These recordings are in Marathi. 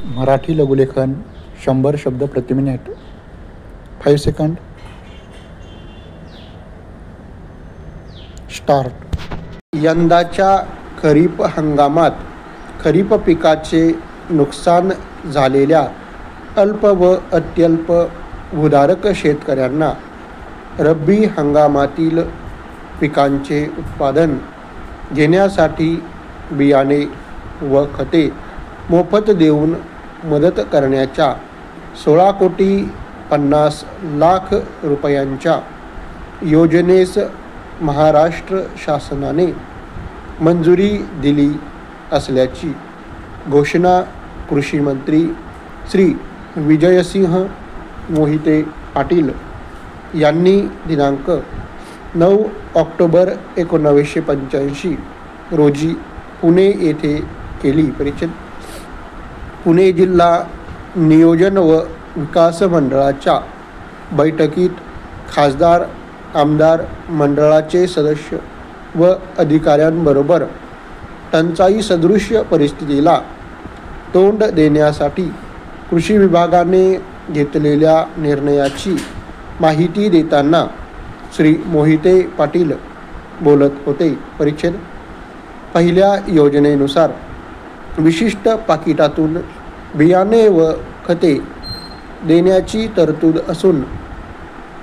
मराठी लघुलेखन 100 शब्द प्रति मिनिट. 5 सेकंड. स्टार्ट. यंदाच्या खरीप हंगामात खरीप पिकाचे नुकसान झालेल्या अल्प व अत्यल्प भूधारक शेतकऱ्यांना रब्बी हंगामातील पिकांचे उत्पादन घेण्यासाठी बियाणे व खते मोफत देऊन मदत करण्याच्या 16,50,00,000 रुपयांच्या योजनेस महाराष्ट्र शासनाने मंजुरी दिली असल्याची घोषणा कृषी मंत्री श्री विजयसिंह मोहिते पाटील यांनी दिनांक 9 ऑक्टोबर 1985 रोजी पुणे येथे केली. परिचय. पुणे जिल्हा नियोजन व विकास मंडळाच्या बैठकीत खासदार, आमदार मंडळाचे सदस्य व अधिकाऱ्यांबरोबर टंचाई सदृश्य परिस्थितीला तोंड देण्यासाठी कृषी विभागाने घेतलेल्या निर्णयाची माहिती देताना श्री मोहिते पाटील बोलत होते. परिच्छेद. पहिल्या योजनेनुसार विशिष्ट पाकिटातून बियाणे व खते देण्याची तरतूद असून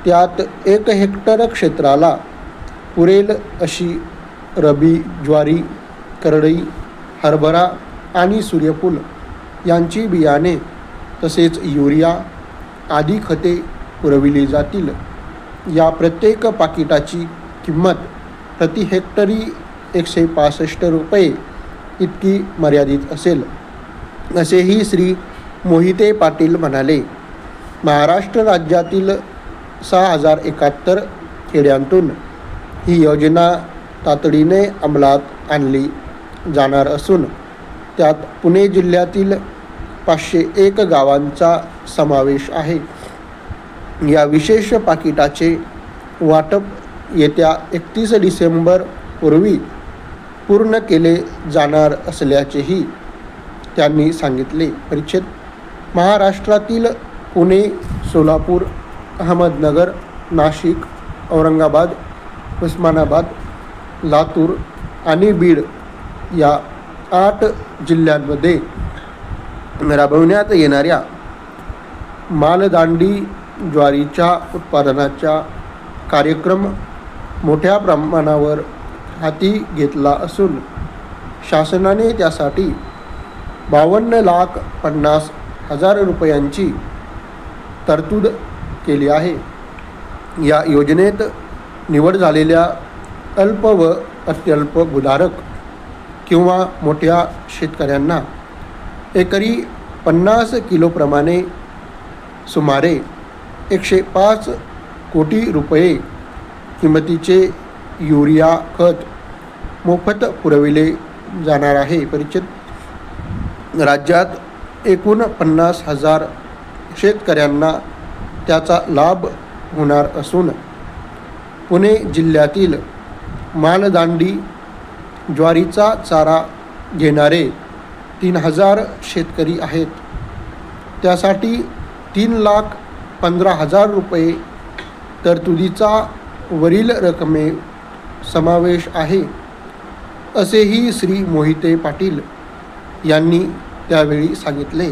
त्यात 1 हेक्टर क्षेत्राला पुरेल अशी रबी ज्वारी, करडई, हरभरा आणि सूर्यफूल यांची बियाणे तसेच युरिया आदी खते पुरविली जातील. या प्रत्येक पाकिटाची किंमत प्रति हेक्टरी 165 रुपये इतकी मर्यादित असेल, असेही श्री मोहिते पाटील म्हणाले. महाराष्ट्र राज्यातील 6,071 खेड्यांतून ही योजना तातडीने अंमलात आणली जाणार असून त्यात पुणे जिल्ह्यातील 501 गावांचा समावेश आहे. या विशेष पाकिटाचे वाटप येत्या 31 डिसेंबर पूर्वी पूर्ण केले जाणार असल्याचेही त्यांनी सांगितले. परिच्छेद. महाराष्ट्रातील पुणे, सोलापूर, अहमदनगर, नाशिक, औरंगाबाद, उस्मानाबाद, लातूर आणि बीड या 8 जिल्ह्यांमध्ये राबवण्यात येणाऱ्या मालदांडी ज्वारीच्या उत्पादनाचा कार्यक्रम मोठ्या प्रमाणावर हाती घेतला असून शासनाने त्यासाठी 52,50,000 रुपयांची तरतूद केली आहे. या योजनेत निवड झालेल्या अल्प व अत्यल्प भूधारक किंवा मोठ्या शेतकऱ्यांना एकरी 50 किलोप्रमाणे सुमारे 105 कोटी रुपये किमतीचे युरिया खत मोफत पुरविले जाणार आहे. परिचित. राज्यात एकूण 50,000 शेतकऱ्यांना त्याचा लाभ होणार असून पुणे जिल्ह्यातील मालदांडी ज्वारीचा चारा घेणारे 3,000 शेतकरी आहेत. त्यासाठी 3,15,000 रुपये तरतुदीचा वरील रकमे समावेश आहे, असेही श्री मोहिते पाटील यांनी त्यावेळी सांगितले.